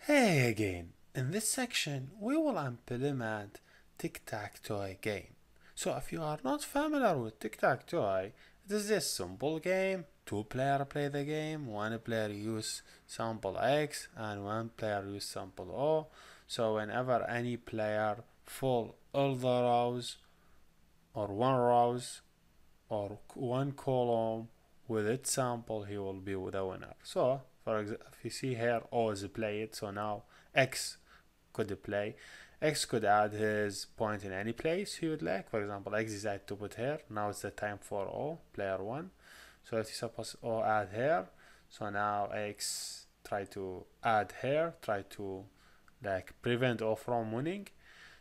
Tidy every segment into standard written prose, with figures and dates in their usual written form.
Hey again. In this section, we will implement Tic Tac Toe game. So if you are not familiar with Tic Tac Toe, it is this simple game. Two players play the game. One player use sample X and one player use sample O. So whenever any player full all the rows or one rows or one column with its sample, he will be the winner. So for example, if you see here O is played, so now X could play. X could add his point in any place he would like. For example, X decided to put here. Now it's the time for O, player 1. So if you suppose O add here, so now X try to add here, try to like prevent O from winning.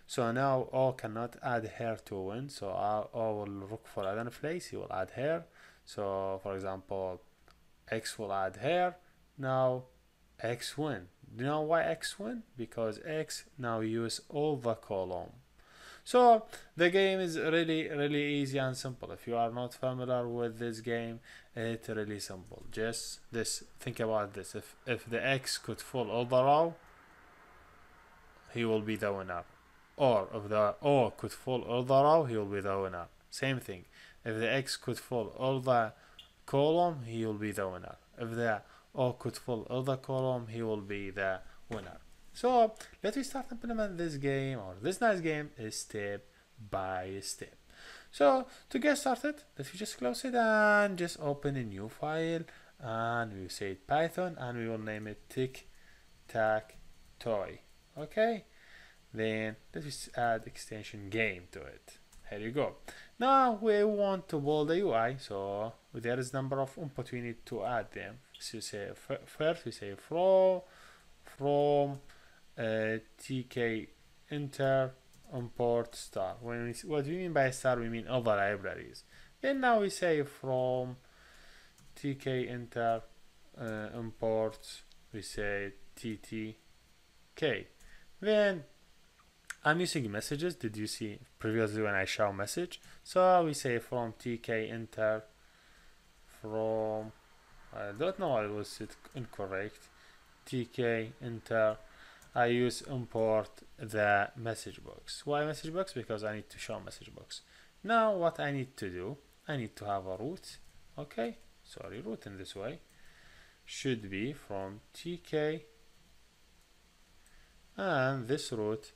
So now O cannot add here to win. So O will look for another place. He will add here. So for example, X will add here. Now X win. Do you know why X win? Because X now use all the column. So the game is really easy and simple. If you are not familiar with this game, it's really simple. Just this, think about this. If the X could full all the row, he will be the winner. Or if the O could full all the row, he will be the winner. Same thing. If the X could full all the column, he will be the winner. If the O could full all the column, he will be the winner. So let me start implement this game, or this nice game is step by step. So to get started, let's just close it and just open a new file, and we say Python, and we will name it Tic Tac Toy. Okay, then let's add extension game to it. Here you go. Now we want to build a UI, so there is number of input we need to add them. So you say first we say from tk enter import star. What do we mean by star? We mean other libraries. Then now we say from tk enter import, we say ttk. Then I'm using messages. Did you see previously when I show message? So we say from tk enter from, I don't know why was it incorrect, tk enter. I use import the message box. Why message box? Because I need to show message box. Now what I need to do, I need to have a root. Okay, sorry, root in this way should be from tk, and this root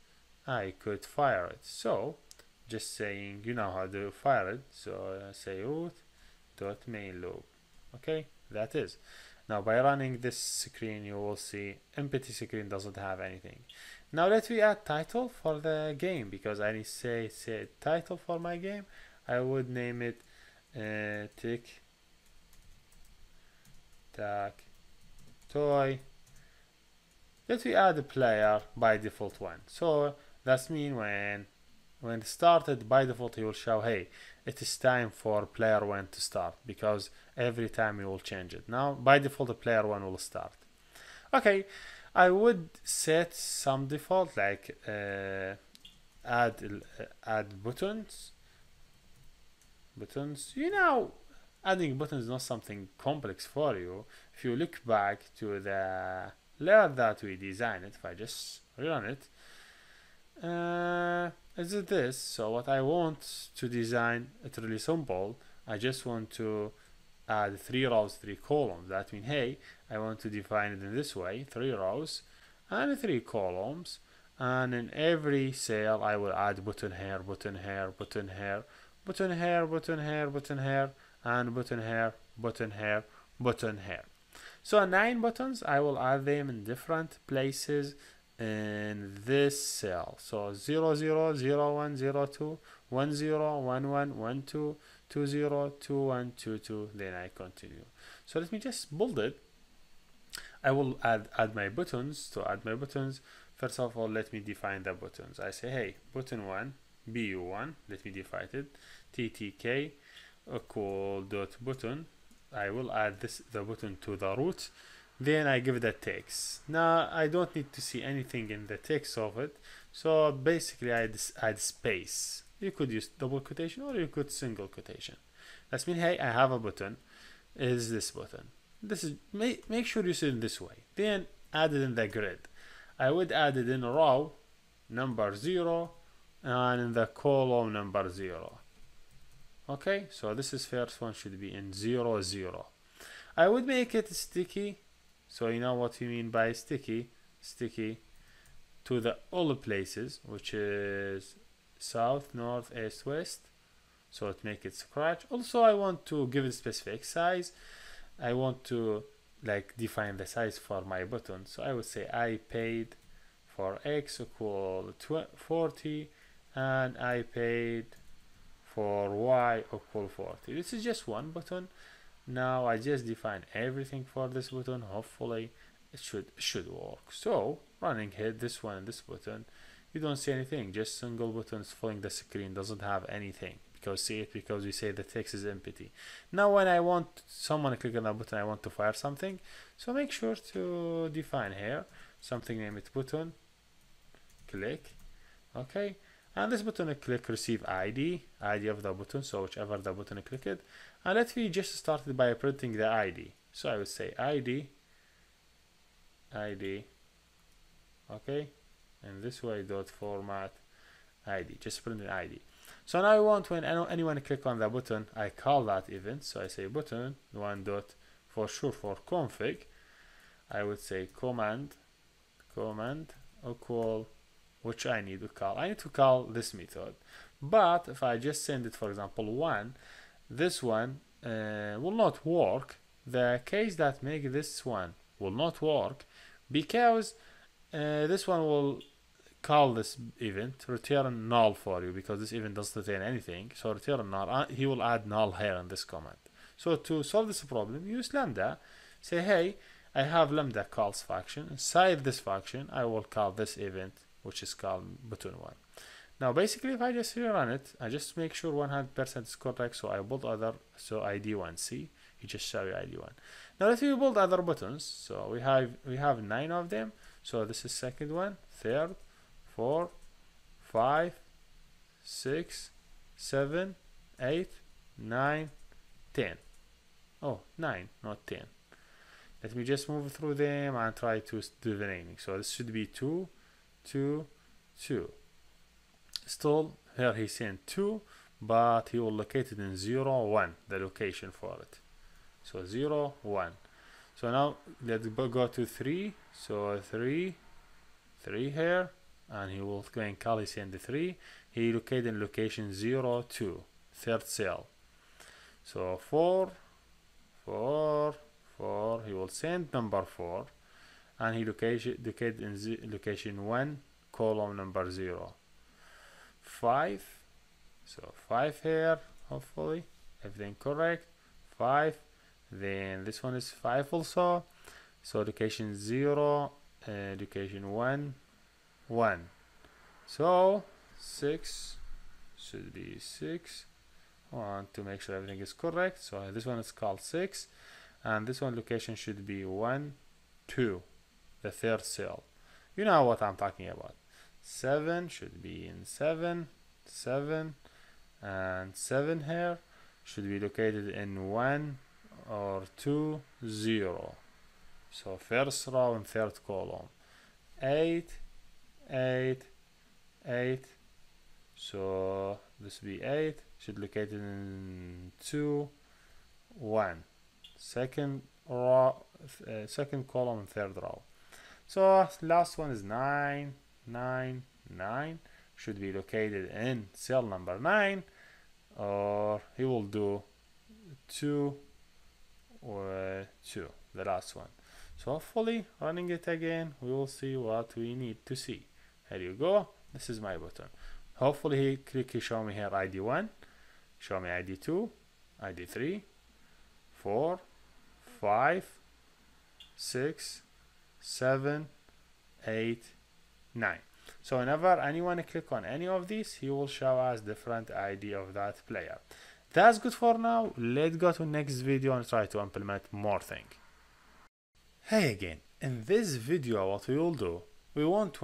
I could fire it. So just saying, you know how to fire it. So say root dot main loop. Okay, that is. Now by running this screen, you will see empty screen doesn't have anything. Now let me add title for the game, because I need to say title for my game. I would name it Tic Tac Toy. Let me add a player by default one. So that's mean when it started by default, he will show, hey, it is time for player 1 to start, because every time you will change it. Now by default, the player 1 will start. Okay, I would set some default like add buttons. You know, adding buttons is not something complex for you. If you look back to the layer that we designed, if I just rerun it, is it this? So what I want to design, it's really simple. I just want to add 3 rows, 3 columns. That means, hey, I want to define it in this way: 3 rows and 3 columns, and in every cell I will add button here, button here, button here, button here, button here, button here, and button here, button here, button here. So 9 buttons, I will add them in different places in this cell. So 0 0 0 1 0 2 1 0 1 1 1 2 2 0 2 1 2 2. Then I continue. So let me just build it. I will add my buttons. To add my buttons, first of all, let me define the buttons. I say, hey, button 1 bu1, let me define it, ttk equal dot button. I will add the button to the root. Then I give the text. Now I don't need to see anything in the text of it, so basically I add space. You could use double quotation or you could single quotation. That means, hey, I have a button. Is this button? This is make sure you see it in this way. Then add it in the grid. I would add it in a row number 0 and in the column number 0. Okay, so this is first one should be in 0 0. I would make it sticky, so you know what we mean by sticky to the all places, which is south, north, east, west, so it make it scratch. Also I want to give it specific size. I want to like define the size for my button, so I would say I paid for x equal 40 and I paid for y equal 40. This is just one button. Now I just define everything for this button. Hopefully it should work. So running hit this one and this button, you don't see anything, just single buttons filling the screen, doesn't have anything, because we say the text is empty. Now when I want someone to click on that button, I want to fire something, so make sure to define here something, name it button, click, okay, and this button click receive ID of the button, so whichever the button clicked, and let me just started by printing the ID, so I would say ID, okay, and this way dot format ID, just print an ID. So now I want when anyone click on the button, I call that event, so I say button one dot for config, I would say command equal, which I need to call this method. But if I just send it, for example, 1, this one will not work. The case that make this one will not work because this one will call this event return null for you, because this event doesn't return anything, so return null. He will add null here in this command. So to solve this problem, use lambda, say hey, I have lambda calls function. Inside this function I will call this event, which is called button 1. Now basically if I just rerun it, I just make sure 100% is correct, so I build other, so ID1, see, he just show you ID1. Now let's build other buttons, so we have 9 of them, so this is second one, third, 4, 5, 6, 7, 8, 9, 10. Oh, 9, not 10. Let me just move through them and try to do the naming. So this should be 2, 2, 2. Still, here he sent 2, but he will locate it in 0, 1, the location for it. So 0, 1. So now let's go to 3. So 3 here, and he will go and call, he send the 3. He located in location 0, 2, third cell. So 4, he will send number 4, and he located in location 1, column number 0. 5, so 5 here, hopefully everything correct. 5, then this one is 5 also, so location 0, location 1, 1. So 6 should be 6. I want to make sure everything is correct, so this one is called 6, and this one location should be 1, 2, the third cell. You know what I'm talking about. 7 should be in 7, 7, and 7 here should be located in 1 or 2, 0. So first row and third column. 8, 8, 8. So this will be 8, should locate it in 2, 1. Second row, second column and third row. So last one is 9, 9, 9. Should be located in cell number 9, or he will do 2 or 2, the last one. So hopefully running it again, we will see what we need to see. Here you go, this is my button. Hopefully he show me here ID1, show me ID2, ID3, 4, 5, 6, 7, 8, 9. So whenever anyone click on any of these, he will show us different ID of that player. That's good for now. Let's go to next video and try to implement more thing. Hey again, in this video what we will do, we want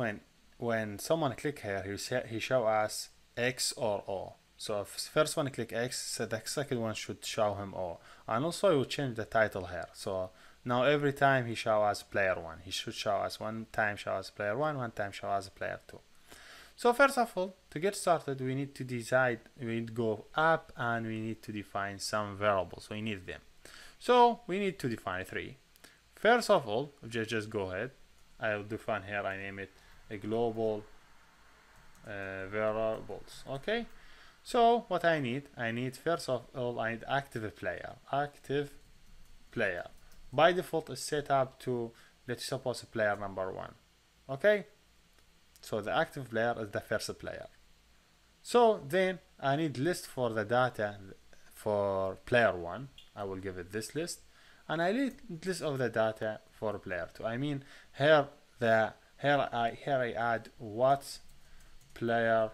when someone click here, he show us X or O. So if first one click X, so the second one should show him O. And also I will change the title here. So Now every time he show us player 1, he should show us one time show us player 1, one time show us player 2. So first of all, to get started, we need to decide, we need to go up and we need to define some variables. We need them. So we need to define 3. First of all, just go ahead. I'll define here, I name it a global variables. Okay. So what I need first of all, I need active player. Active player. By default is set up to, let's suppose player number 1. Okay. So the active player is the first player. So then I need list for the data for player 1. I will give it this list, and I need list of the data for player 2. I mean here I add what player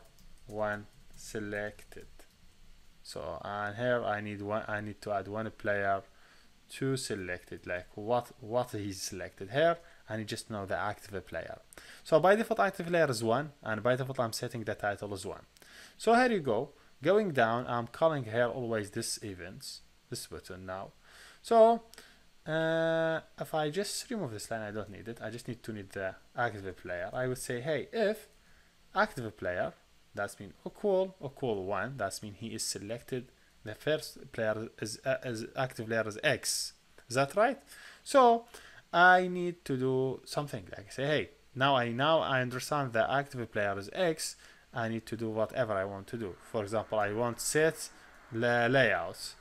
1 selected. So and here I need to add one player 2 selected, like what he's selected here, and you just know the active player. So by default active player is 1, and by default I'm setting the title as 1. So here you go, going down, I'm calling here always this events, this button now. So if I just remove this line, I don't need it, I just need the active player. I would say, hey, if active player, that's mean equal 1, that's mean he is selected, the first player is active player is X. Is that right? So I need to do something like say, hey, now I understand the active player is X. I need to do whatever I want to do. For example, I want set the layouts,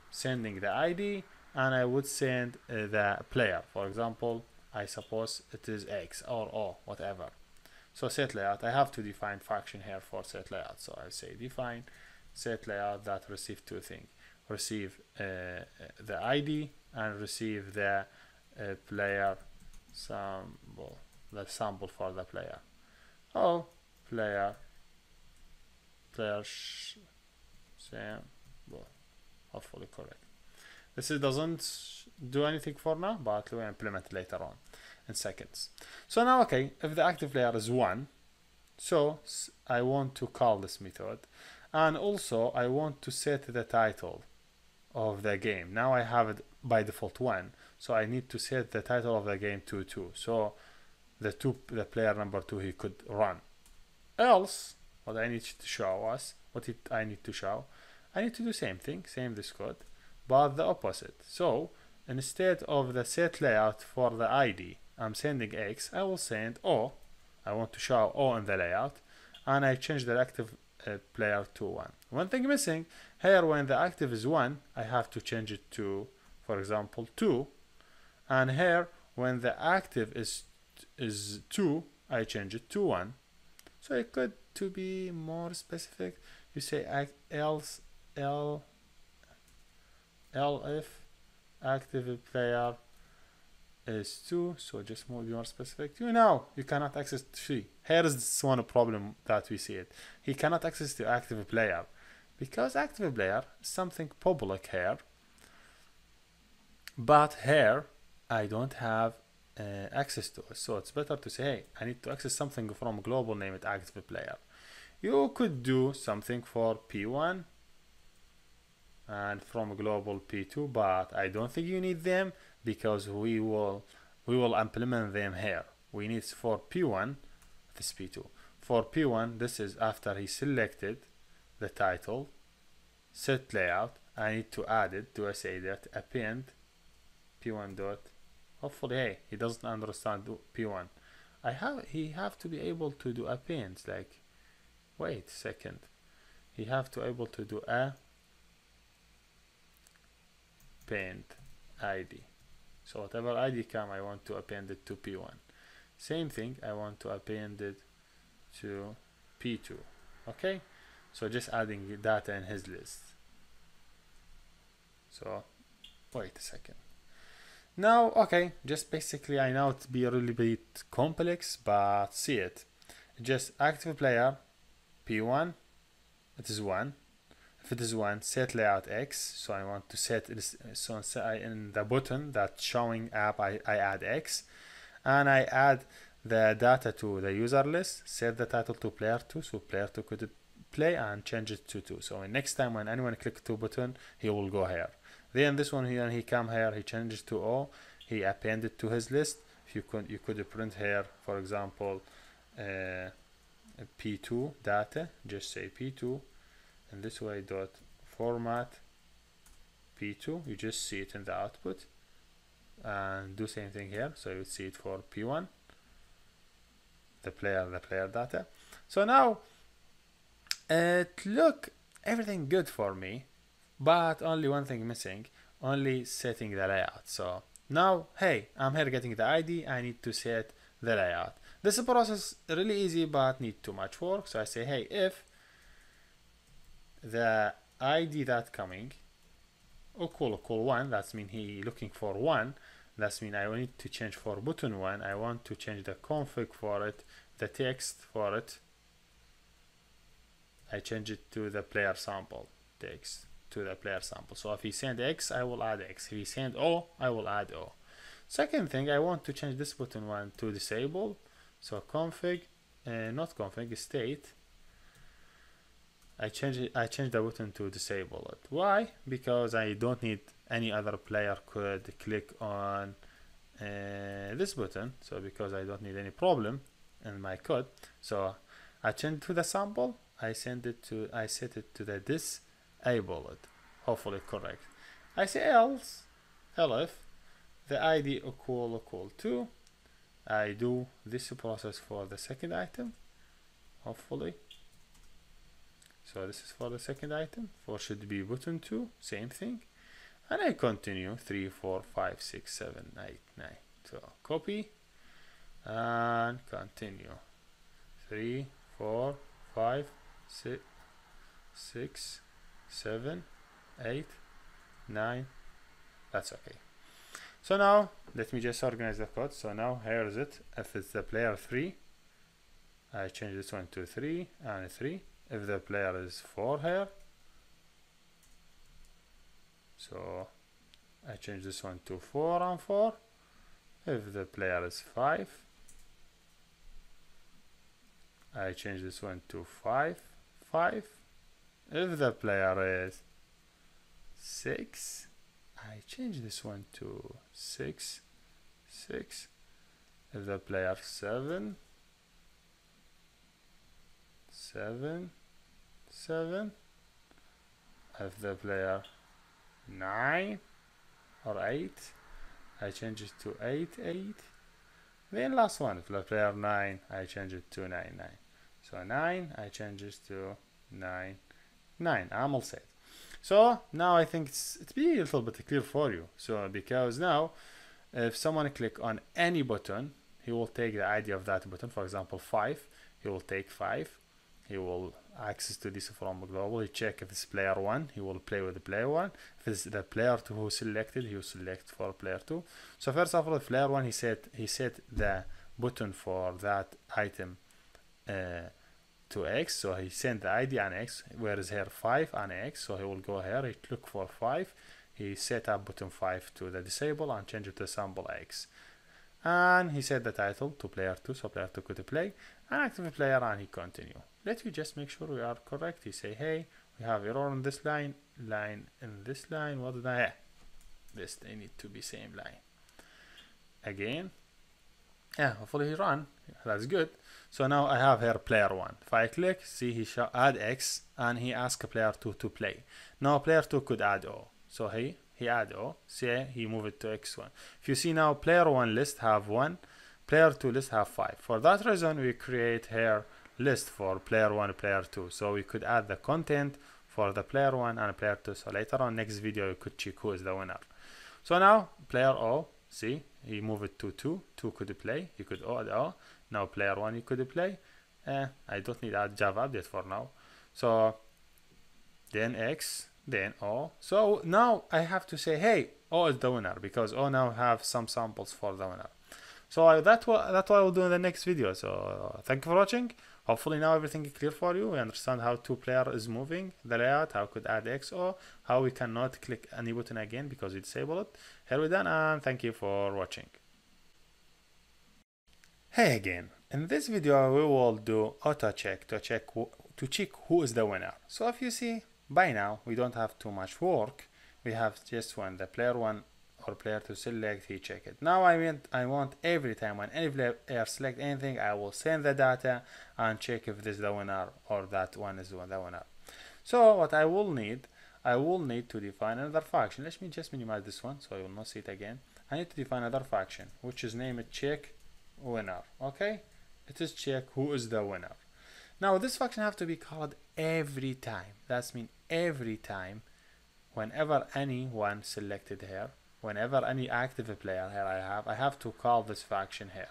sending the ID, and I would send the player. For example, I suppose it is X or O, whatever. So set layout, I have to define function here for set layout. So I say define set layout that receive two things: receive the ID and receive the player sample, the sample for the player. Oh, player sample, hopefully correct. This doesn't do anything for now, but we'll implement it later on in seconds. So now, okay, if the active player is 1, so I want to call this method, and also I want to set the title of the game. Now I have it by default 1, so I need to set the title of the game to 2, so the player number 2 he could run. Else what I need to show us, I need to do same thing, same this code, but the opposite. So instead of the set layout for the ID, I'm sending X, I will send O. I want to show O in the layout, and I change the active player to 1. One thing missing here, when the active is 1, I have to change it to, for example, 2, and here when the active is 2, I change it to 1. So it could, to be more specific, you say else if active player is 2, so just more be more specific. You know, you cannot access 3. Here is this one problem that we see it. He cannot access the active player because active player is something public here, but here I don't have access to it. So it's better to say, hey, I need to access something from a global name it active player. You could do something for P1 and from a global P2, but I don't think you need them because we will implement them here. We need for P1 this P2. For P1, this is after he selected the title, set layout. I need to add it to say that append P1 dot. Hopefully, hey, he doesn't understand P1. He have to be able to do appends, like, wait a second. He have to able to do append ID. So whatever ID come, I want to append it to P1. Same thing, I want to append it to P2. Okay, so just adding data in his list. So wait a second. Now, okay, just basically I know it be a really bit complex, but see it. Just active player P1, it is 1. If it is 1, set layout X. So I want to set this. So in the button that's showing app, I add X, and I add the data to the user list. Set the title to player 2, so player 2 could play, and change it to 2. So next time when anyone click 2 button, he will go here. Then this one here, he come here, he changes to O. he appended to his list. If you could print here, for example, p2 data, just say p2, and this way dot format p2, you just see it in the output, and do same thing here, so you would see it for p1, the player data. So now it look everything good for me, but only one thing missing, only setting the layout. So now, hey, I'm here getting the ID, I need to set the layout. This process really easy but need too much work. So I say, hey, if the ID that coming equal 1, that's mean he looking for 1, that's mean I need to change for button 1, I want to change the config for it, the text for it, I change it to the player sample text, to the player sample. So if he send X, I will add X. If he send O, I will add O. Second thing, I want to change this button 1 to disable. So config, not config, state. I change the button to disable it. Why? Because I don't need any other player could click on this button. So because I don't need any problem in my code. So I change to the sample. I set it to the disabled. Hopefully correct. I say else, elif, the ID equal 2. I do this process for the second item, hopefully. So this is for the second item, for should be button 2, same thing. And I continue 3, 4, 5, 6, 7, 8, 9. So copy and continue. 3, 4, 5, 6, 7, 8, 9. That's okay. So now let me just organize the code. So now here is it. If it's the player 3, I change this one to 3 and 3. If the player is 4 here, so I change this one to 4 and 4. If the player is 5, I change this one to 5, 5. If the player is 6, I change this one to 6, 6. If the player 7, 7, 7. If the player 9 or 8, I change it to 8, 8. Then last one, if the player 9, I change it to 9, 9. So 9, I change it to 9, 9. I'm all set. So now I think it's be a little bit clear for you. So because now if someone click on any button, he will take the ID of that button. For example, 5, he will take 5. He will access to this from global. He check if it's player 1, he will play with the player 1. If it's the player 2 who selected, he will select for player 2. So first of all, if player 1 he set the button for that item to X, so he sent the ID on X, whereas here 5 on X, so he will go here, he look for 5, he set up button 5 to the disable and change it to sample X, and he set the title to player 2, so player 2 could play, and active player, and he continue. Let me just make sure we are correct. He say, hey, we have error on this line in this line, what did I have? This, they need to be same line. Again, yeah, hopefully he run, that's good. So now I have here player 1. If I click, see he shall add X, and he ask player 2 to play. Now player 2 could add O. So he add O, see he move it to X1. If you see now player 1 list have 1, player 2 list have 5. For that reason we create here list for player 1 player 2. So we could add the content for the player 1 and player 2. So later on next video you could check who is the winner. So now player O, see he move it to 2. 2 could play, he could add O. Now player 1 you could play. I don't need add Java update for now. So then X, then O. So now I have to say, hey, O is the winner, because O now have some samples for the winner. So that's what I will do in the next video. So thank you for watching. Hopefully now everything is clear for you. We understand how two player is moving, the layout, how could add XO, how we cannot click any button again because we disable it. Here we're done, and thank you for watching. Hey again. In this video we will do auto check to check who is the winner. So if you see by now we don't have too much work. We have just the player 1 or player to select, he check it. Now I want every time when any player select anything, I will send the data and check if this is the winner or that one is the winner. So what I will need to define another function. Let me just minimize this one so I will not see it again. I need to define another function which is named check winner. Okay, it is check who is the winner. Now this function have to be called every time. That means every time whenever anyone selected here, whenever any active player here I have to call this function here.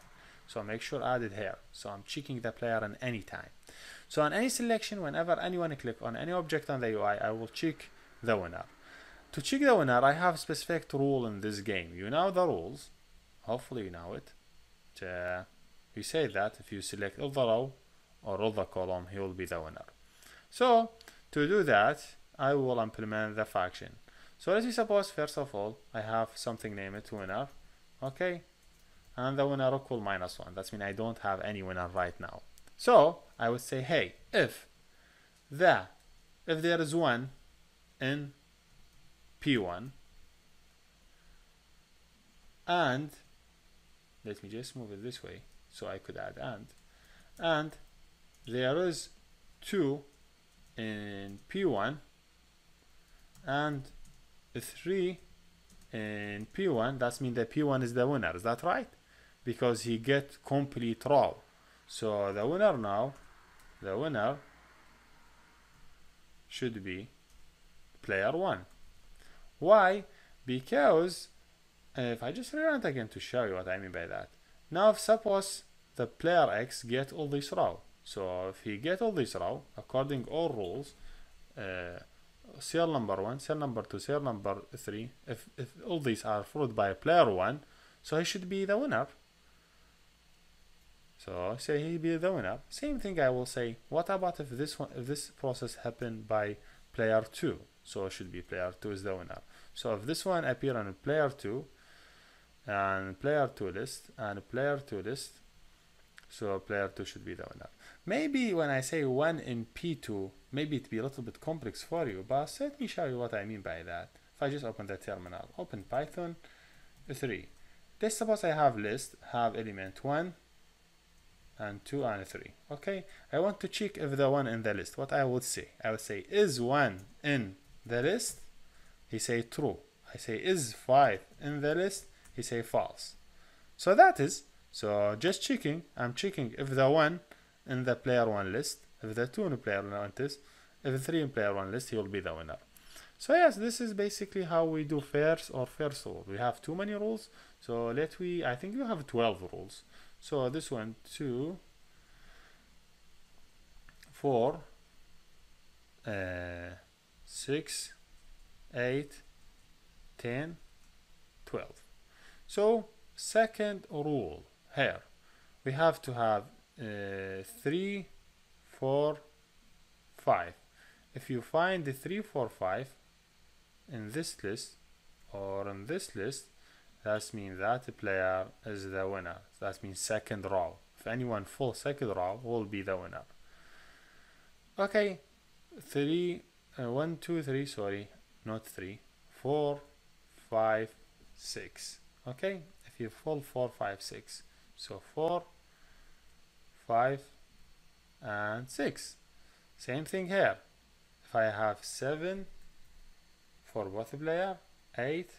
So make sure add it here. So I'm checking the player in any time. So on any selection, whenever anyone click on any object on the UI, I will check the winner. To check the winner, I have a specific rule in this game. You know the rules. Hopefully you know it. We say that if you select all the row or all the column, he will be the winner. So to do that, I will implement the function. So let's suppose first of all, I have something named winner. Okay. And the winner equal -1. That means I don't have any winner right now. So I would say, hey, if there is one in P1 and let me just move it this way so I could add and there is 2 in P1 and 3 in P1, that means that P1 is the winner. Is that right? Because he get complete row. So the winner now, the winner should be player 1. Why? Because if I just rerun it again to show you what I mean by that. Now if suppose the player X get all this row. So if he get all this row, according all rules, cell number 1, cell number 2, cell number 3, if all these are followed by player 1, so he should be the winner. So say he be the winner. Same thing I will say, what about if this process happened by player 2? So it should be player 2 is the winner. So if this one appear on player 2 and player 2 list and player 2 list, so player 2 should be the winner. Maybe when I say 1 in P2, maybe it be a little bit complex for you, but let me show you what I mean by that. If I just open the terminal, open Python 3. Let's suppose I have list, have element 1 and 2 and 3. Okay, I want to check if the one in the list. What I would say, is 1 in the list? He say true. I say is 5 in the list? He say false. So that is, so just checking, I'm checking if the 1 in the player 1 list, if the 2 in the player 1 list, if the 3 in player 1 list, he will be the winner. So yes, this is basically how we do first rule. We have too many rules, so I think we have 12 rules. So this one, 2, 4, 6, 8, 10, 12. So second rule here, we have to have 3, 4, 5. If you find the 3, 4, 5 in this list or in this list, that means that the player is the winner. That means second row. If anyone full second row will be the winner. Okay, 1, 2, 3, sorry, not 3, 4, 5, 6. Okay, if you full 4, 5, 6. So 4, 5, and 6. Same thing here. If I have 7 for both player, 8,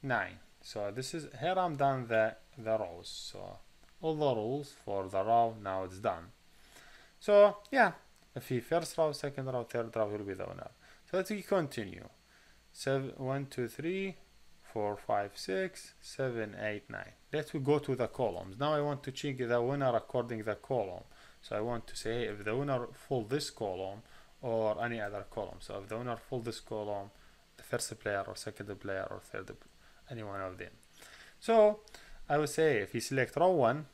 9. So this is, here I'm done the rows. So all the rules for the row, now it's done. So yeah, if he first row, second row, third row, he'll be the winner. So let's continue. 1, 2, 3, 4, 5, 6, 7, 8, 9. Let's go to the columns. Now I want to check the winner according to the column. So I want to say if the winner full this column or any other column. So if the winner full this column, the first player or second player or third player, any one of them. So I would say if you select row 1,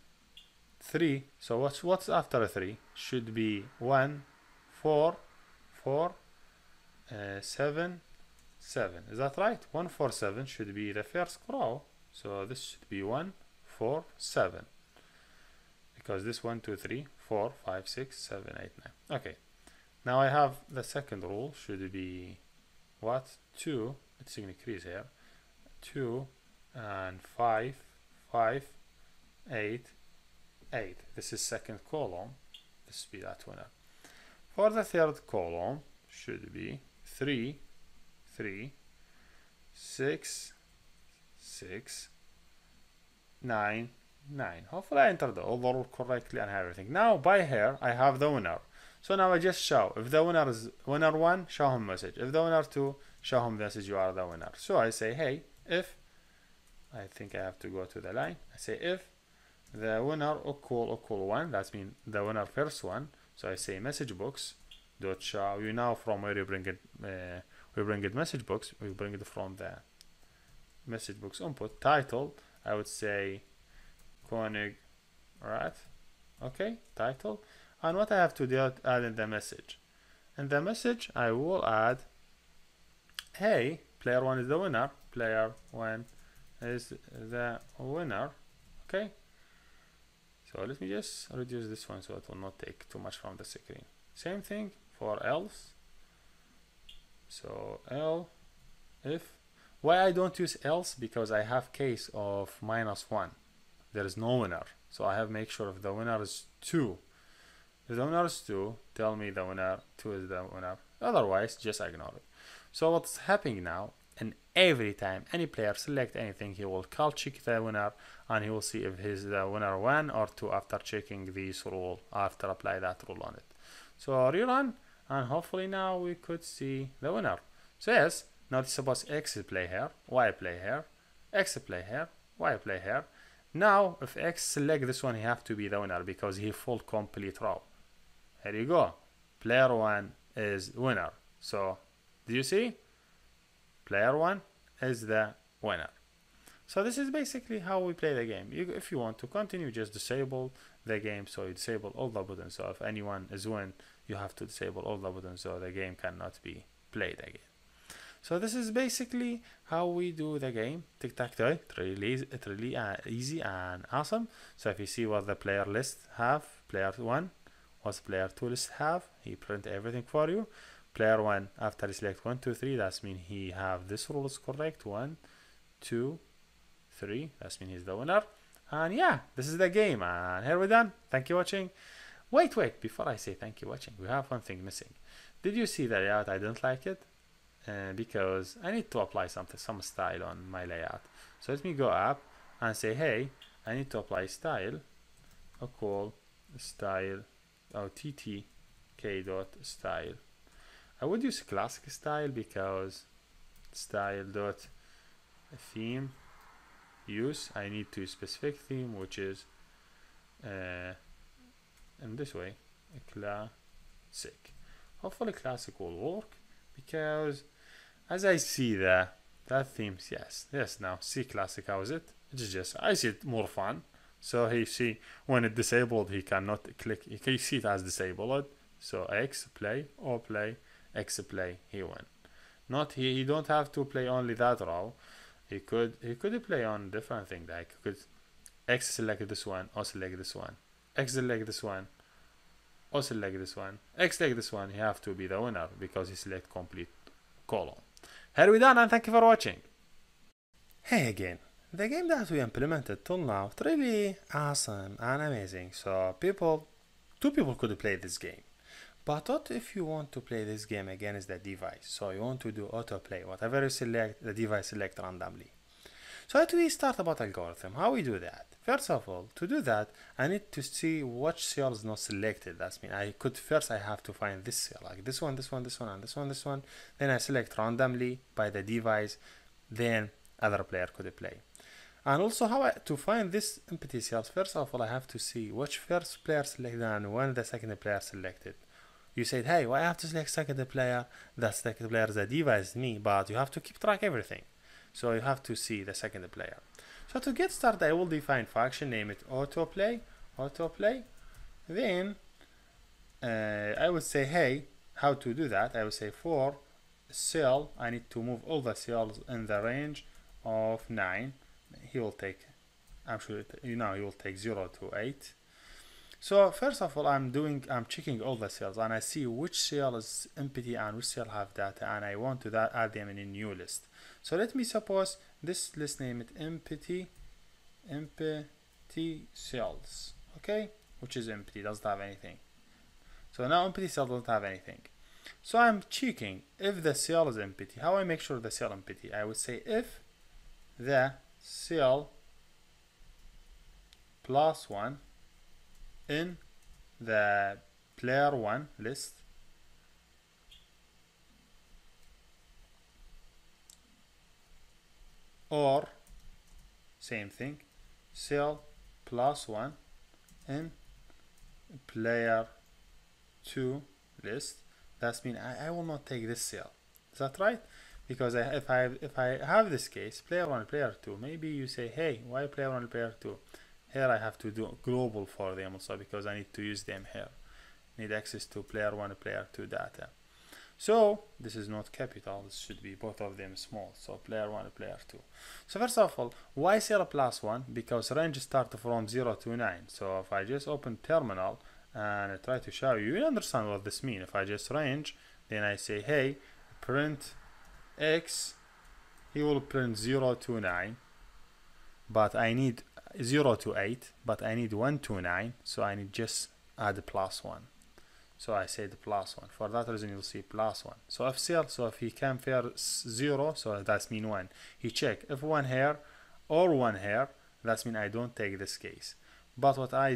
3, so what's after 3? Should be 1, 4, 4, 7, 7. Is that right? 1, 4, 7 should be the first row. So this should be 1, 4, 7. Because this 1, 2, 3, 4, 5, 6, 7, 8, 9. Okay. Now I have the second rule should be what? 2. Let's increase here. 2 and 5, 5, 8, 8. This is second column. This will be that winner. For the third column should be 3, 3, 6, 6, 9, 9. Hopefully I entered all the rules correctly and everything. Now by here I have the winner. So now I just show. If the winner is winner 1, show him message. If the winner 2, show him message you are the winner. So I say, hey, if, I think I have to go to the line. I say if the winner equal 1, that means the winner first one. So I say message box dot show. You know from where you bring it, we bring it message box. We bring it from the message box input. Title, I would say Koenig, right? Okay, title. And what I have to do, add in the message. In the message, I will add, hey, player 1 is the winner. Player 1 is the winner. Okay. So let me just reduce this one so it will not take too much from the screen. Same thing for else. So if. Why I don't use else? Because I have case of -1. There is no winner. So I have make sure if the winner is 2. If the winner is 2, tell me the winner 2 is the winner. Otherwise, just ignore it. So what's happening now, and every time any player select anything, he will call check the winner and he will see if he's the winner 1 or 2 after checking this rule, after apply that rule on it. So rerun, and hopefully now we could see the winner. So yes, now suppose X play here, Y play here, X play here, Y play here. Now if X select this one, he have to be the winner because he full complete row. Here you go. Player 1 is winner. So do you see? Player 1 is the winner. So this is basically how we play the game. If you want to continue, just disable the game. So you disable all the buttons. So if anyone is win, you have to disable all the buttons so the game cannot be played again. So this is basically how we do the game. Tic Tac Toe. It's really easy and awesome. So if you see what the player list have, player 1, what player 2 list have, he print everything for you. Player 1, after he select 1, 2, 3, that means he have this rule is correct. 1, 2, 3, that means he's the winner. And yeah, this is the game. And here we're done. Thank you for watching. Wait, before I say thank you for watching, we have one thing missing. Did you see the layout? I didn't like it. Because I need to apply some style on my layout. So let me go up and say, hey, I need to apply style equal style ttk dot style. I would use classic style because style dot theme use. I need to specific theme, which is in this way classic. Hopefully classic will work because as I see that themes, yes, now see classic, how is it? It's just, I see it more fun. So he see when it disabled, he cannot click, he can see it as disabled. So X play or play, X play, he win. Not he don't have to play only that row. He could play on different thing, like could X select this one or select this one, X select this one or select this one, X select this one. He have to be the winner because he select complete column. Here we done, and thank you for watching. Hey again, the game that we implemented till now is really awesome and amazing. So two people could play this game. But what if you want to play this game against the device? So you want to do autoplay, whatever you select, the device select randomly. So let me start about algorithm, how we do that. First of all, to do that, I need to see which cell is not selected. That's mean I have to find this cell, like this one, and this one. Then I select randomly by the device, then other player could play. And also to find this empty cells, first of all, I have to see which first player selected and when the second player selected. You said, hey, why I have to select second player? The second player is the device, me, but you have to keep track everything. So you have to see the second player. So to get started, I will define function, name it autoplay. Then I would say, hey, how to do that? I would say for cell, I need to move all the cells in the range of 9. He will take, I'm sure he will take 0 to 8. So first of all, I'm checking all the cells and I see which cell is empty and which cell have data, and I want to add them in a new list. So let me suppose this list, name it empty cells, okay, which is empty, doesn't have anything. So now empty cell doesn't have anything. So I'm checking if the cell is empty. How I make sure the cell empty? I would say if the cell +1 in the player 1 list or same thing, cell +1 in player 2 list, that means I will not take this cell. Is that right? Because if I have this case, player 1, player 2, maybe you say, hey, why player 1, player 2? Here I have to do global for them also because I need to use them here. Need access to player 1 and player 2 data. So this is not capital, this should be both of them small. So player 1 and player 2. So first of all, why cell +1? Because range starts from 0 to 9. So if I just open terminal and I try to show you, you understand what this means. If I just range, then I say, hey, print x, he will print 0 to 9, but I need 0 to 8, but I need 1 to 9, so I need just add +1. So I say the +1. For that reason, you'll see +1. So if cell, so if he can fair 0, so that's mean 1. He check if 1 here or 1 here, that's mean I don't take this case. But what I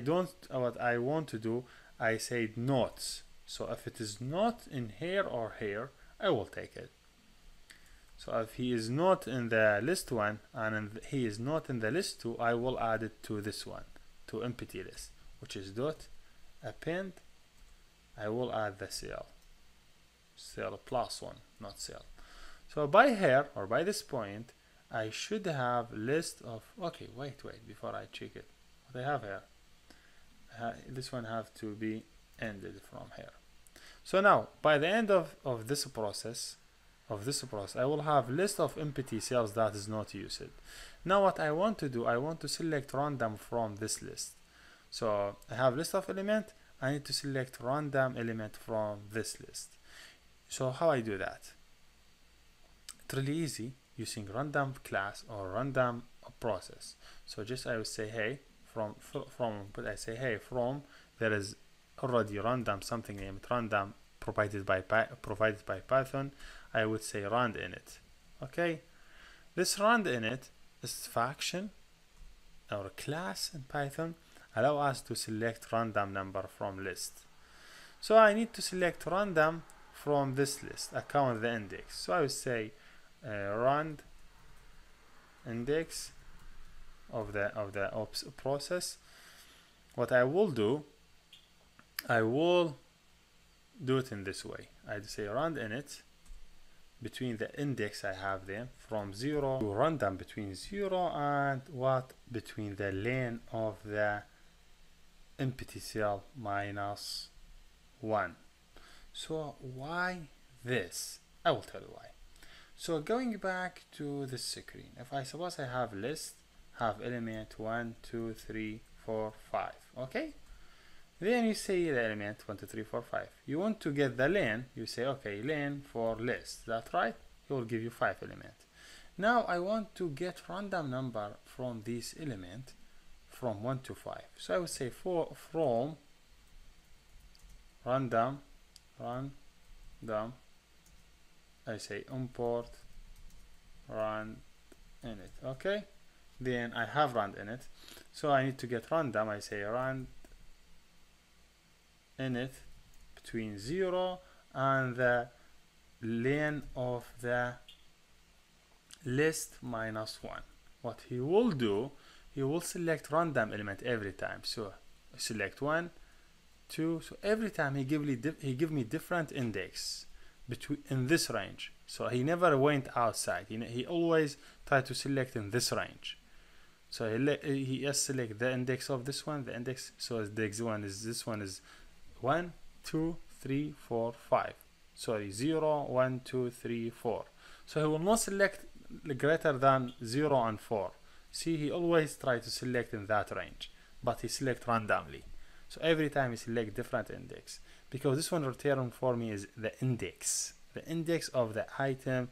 want to do, I say not. So if it is not in here or here, I will take it. So if he is not in the list 1 and he is not in the list 2, I will add it to this one, to empty list, which is dot append. I will add the cell +1, not cell. So by here or by this point, I should have list of, okay, wait, before I check it, what I have here, this one have to be ended from here. So now by the end of this process, I will have list of empty cells that is not used. Now what I want to do, I want to select random from this list. So I have list of element, I need to select random element from this list. So how I do that? It's really easy using random class or random process. So just I would say, hey, from there is already random something named random provided by Python. I would say rand init. Okay, this rand init is function or class in Python allow us to select random number from list. So I need to select random from this list, account the index. So I would say rand index of the ops process. What I will do, I will do it in this way. I'd say rand init between the index I have them from 0 to random between 0 and what between the lane of the empty cell -1. So why this? I will tell you why. So going back to the screen, if I suppose I have list, have element 1, 2, 3, 4, 5, okay? Then you say the element 1, 2, 3, 4, 5. You want to get the lane, you say, okay, lane for list. Is that right? He will give you 5 elements. Now I want to get random number from this element from 1 to 5. So I would say from random, I say import rand init. Okay, then I have rand init, so I need to get random. I say rand init between 0 and the lane of the list -1. What he will do, he will select random element every time. So select 1, 2. So every time he give me different index between in this range. So he never went outside. He always tried to select in this range. So he just select the index of this one, the index. So the next one is this one is 1, 2, 3, 4, 5. Sorry, 0, 1, 2, 3, 4. So he will not select greater than 0 and 4. See, he always try to select in that range, but he select randomly. So every time you select different index, because this one return for me is the index of the item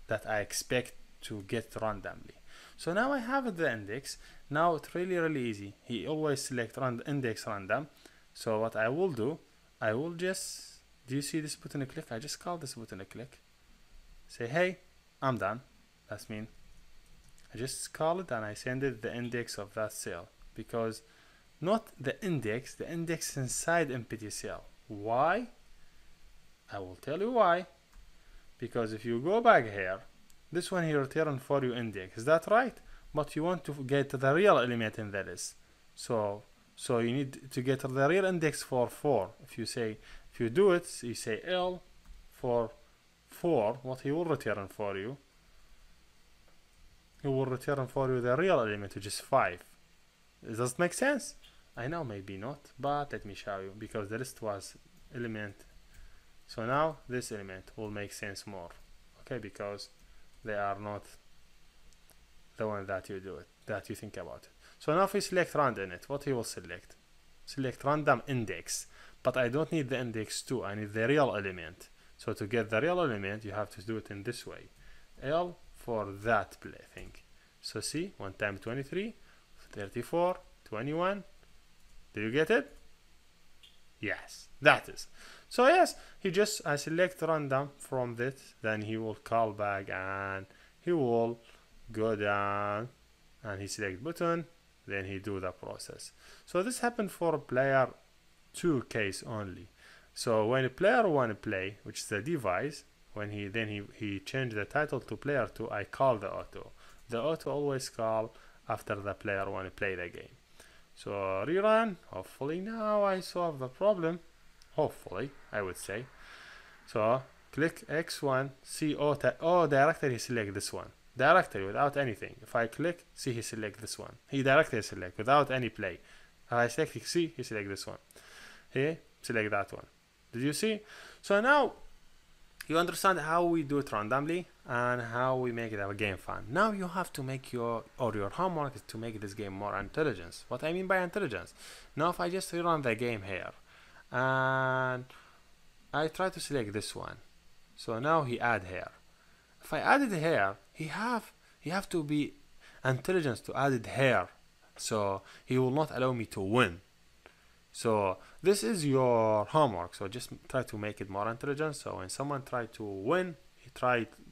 that I expect to get randomly. So now I have the index. Now it's really easy. He always select index random. So what I will do, I will just, do you see this button click? I just call this button a click. Say, hey, I'm done. That's mean I just call it and I send it the index of that cell, because not the index inside empty cell. Why? I will tell you why. Because if you go back here, this one here return for you index, is that right? But you want to get the real element in the list. So you need to get the real index for 4. If you do it, you say L for 4, what he will return for you? He will return for you the real element, which is 5. Does it make sense? I know maybe not, but let me show you, because the list was element. So now this element will make sense more, okay, because they are not the one that you do it, that you think about it. So now if we select random in it, what he will select? Select random index, but I don't need the index 2, I need the real element. So to get the real element, you have to do it in this way. L for that thing. So see, 1 times 23, 34, 21. Do you get it? Yes, that is. So yes, I select random from this, then he will call back and he will go down and he select button, then he do the process. So this happened for player 2 case only. So when player 1 play, which is the device, when he changed the title to player 2, I call the auto. The auto always call after the player 1 play the game. So rerun. Hopefully now I solve the problem. Hopefully, I would say. So click X1, see directory select this one. Directory without anything. If I click, see he select this one. He directly select without any play. If I select C, he select this one. He select that one. Did you see? So now you understand how we do it randomly and how we make the game fun. Now you have to make your homework is to make this game more intelligence. What I mean by intelligence? Now if I just rerun the game here and I try to select this one, so now he add here. If I added here, he have to be intelligence to add it here, so he will not allow me to win. So this is your homework. So just try to make it more intelligent. So when someone try to win,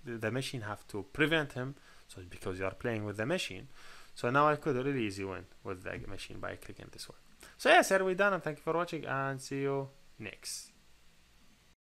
the machine have to prevent him. So because you are playing with the machine. So now I could really easy win with the machine by clicking this one. So yes, here we done, and thank you for watching, and see you next.